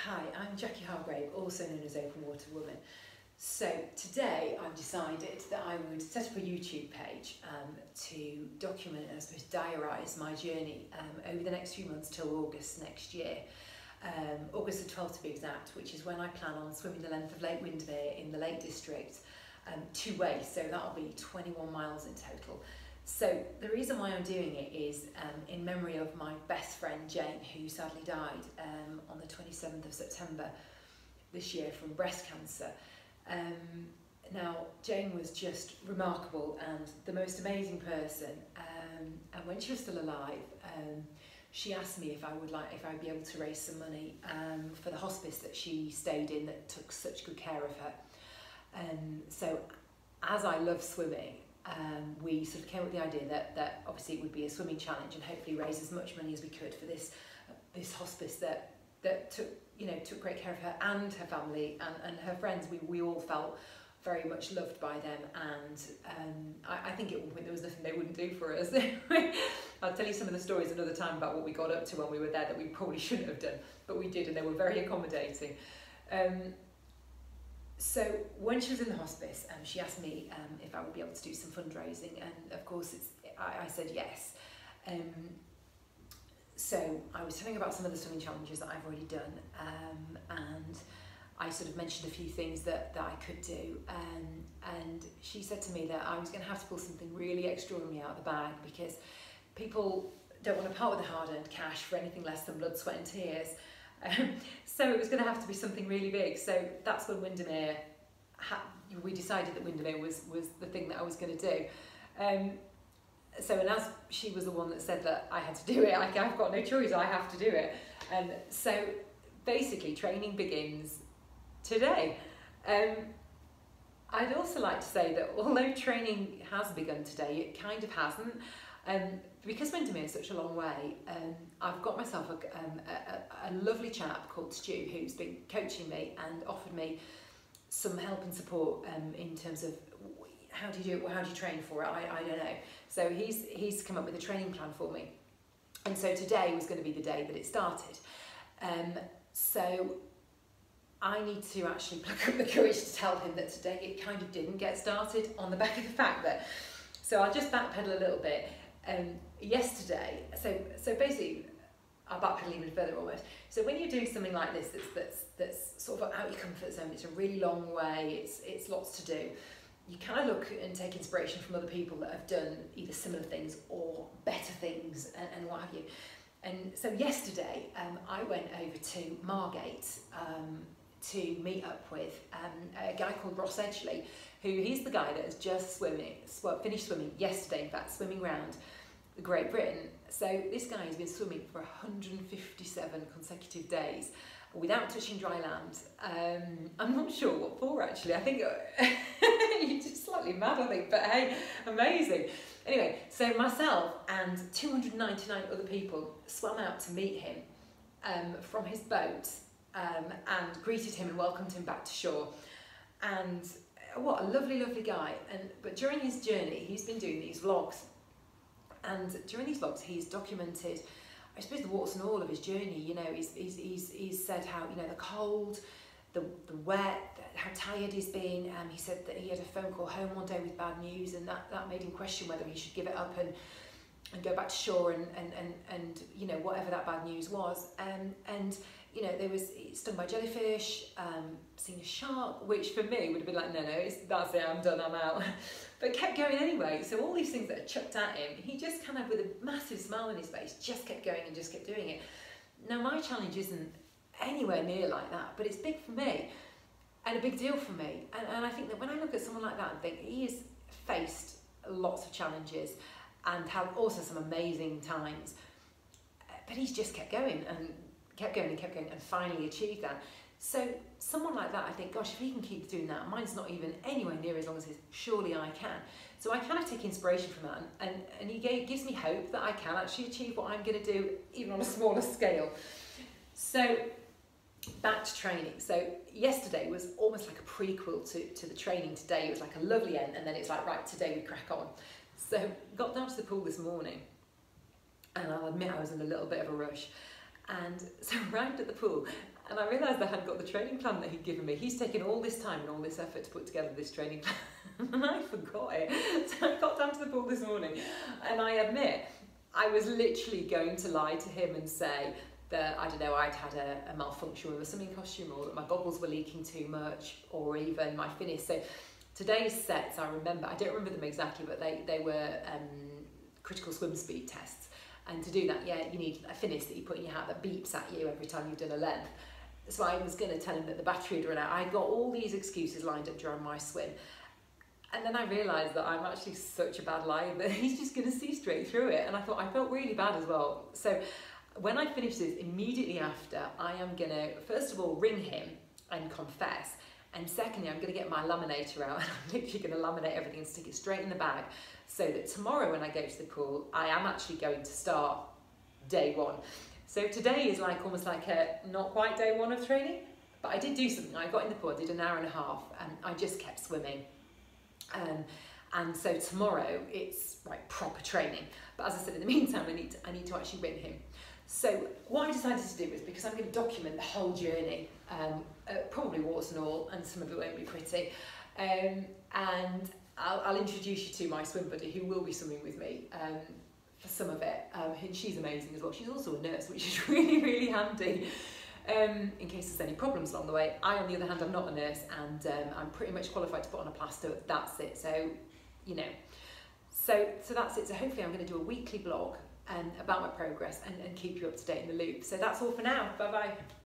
Hi, I'm Jackie Hargrave, also known as Open Water Woman. So today I've decided that I would set up a YouTube page to document and I suppose diarise my journey over the next few months till August next year. August the 12th to be exact, which is when I plan on swimming the length of Lake Windermere in the Lake District, two-way, so that'll be 21 miles in total. So the reason why I'm doing it is in memory of my best friend Jane, who sadly died on the 27th of September this year from breast cancer. Now Jane was just remarkable and the most amazing person, and when she was still alive she asked me if I'd be able to raise some money for the hospice that she stayed in that took such good care of her. So as I love swimming, we sort of came up with the idea that obviously it would be a swimming challenge and hopefully raise as much money as we could for this hospice that took great care of her and her family and her friends. We all felt very much loved by them, and I think at one point there was nothing they wouldn't do for us. I'll tell you some of the stories another time about what we got up to when we were there that we probably shouldn't have done, but we did, and they were very accommodating. So when she was in the hospice, she asked me if I would be able to do some fundraising, and of course I said yes. So I was telling her about some of the swimming challenges that I've already done, and I sort of mentioned a few things that I could do, and she said to me that I was going to have to pull something really extraordinary out of the bag because people don't want to part with their hard-earned cash for anything less than blood, sweat and tears. So it was going to have to be something really big. So that's when Windermere, we decided that Windermere was the thing that I was going to do. And as she was the one that said that I had to do it, I've got no choice, I have to do it. And so basically training begins today. I'd also like to say that although training has begun today, it kind of hasn't. Because Windermere is such a long way, I've got myself a lovely chap called Stu who's been coaching me and offered me some help and support in terms of how do you do it, how do you train for it, I don't know. So he's come up with a training plan for me, and so today was going to be the day that it started. So I need to actually pluck up the courage to tell him that today it kind of didn't get started on the back of the fact that, so I'll just backpedal a little bit. Yesterday, so basically I'll backpedal even further almost. So when you're doing something like this that's sort of out your comfort zone, it's a really long way, it's lots to do, you kind of look and take inspiration from other people that have done either similar things or better things and what have you. And so yesterday I went over to Margate to meet up with a guy called Ross Edgley, he's the guy that has just finished swimming yesterday, in fact, swimming round Great Britain. So this guy has been swimming for 157 consecutive days without touching dry land. I'm not sure what for actually. I think you're just slightly mad, I think, but hey, amazing. Anyway, so myself and 299 other people swam out to meet him from his boat and greeted him and welcomed him back to shore. And what a lovely, lovely guy. But during his journey, he's been doing these vlogs. And during these vlogs, he's documented, I suppose, the warts and all of his journey. You know, he's said how, you know, the cold, the wet, how tired he's been. He said that he had a phone call home one day with bad news, and that made him question whether he should give it up and go back to shore and you know, whatever that bad news was. And you know, there was stung by jellyfish, seen a shark, which for me would have been like, no, that's it, I'm done, I'm out. But kept going anyway. So all these things that are chucked at him, he just kind of, with a massive smile on his face, just kept going and just kept doing it. Now my challenge isn't anywhere near like that, but it's big for me and a big deal for me. And I think that when I look at someone like that and think he has faced lots of challenges and had also some amazing times, but he's just kept going and kept going and kept going and finally achieved that. So someone like that, I think, gosh, if he can keep doing that, mine's not even anywhere near as long as his, surely I can. So I kind of take inspiration from that, and he gives me hope that I can actually achieve what I'm going to do, even on a smaller scale. So back to training. So yesterday was almost like a prequel to the training today. It was like a lovely end, and then it's like, right, today we crack on. So got down to the pool this morning, and I'll admit I was in a little bit of a rush. And so arrived at the pool, And I realised I hadn't got the training plan that he'd given me. He's taken all this time and all this effort to put together this training plan, and I forgot it. So I got down to the pool this morning, and I admit, I was literally going to lie to him and say that, I don't know, I'd had a malfunction with a swimming costume, or that my goggles were leaking too much, or even my finish. So today's sets, I don't remember them exactly, but they were critical swim speed tests. And to do that, you need a finish that you put in your hat that beeps at you every time you've done a length. So I was going to tell him that the battery had run out. I got all these excuses lined up during my swim. And then I realised that I'm actually such a bad liar that he's just going to see straight through it. And I felt really bad as well. So when I finish this, immediately after, I am going to, first of all, ring him and confess. And secondly, I'm going to get my laminator out, and I'm literally going to laminate everything and stick it straight in the bag, so that tomorrow when I go to the pool, I am actually going to start day one. So today is almost like a not quite day one of training, but I did do something. I got in the pool, I did an hour and a half, and I just kept swimming. And so tomorrow it's like proper training. But as I said, in the meantime, I need to actually ring him. So what I decided to do is, because I'm going to document the whole journey, probably warts and all, and some of it won't be pretty, and I'll introduce you to my swim buddy who will be swimming with me for some of it. And she's amazing as well. She's also a nurse, which is really, really handy in case there's any problems along the way. I, on the other hand, I'm not a nurse, and I'm pretty much qualified to put on a plaster. That's it. So, so that's it. So hopefully I'm going to do a weekly blog about my progress and keep you up to date in the loop. So that's all for now. Bye bye.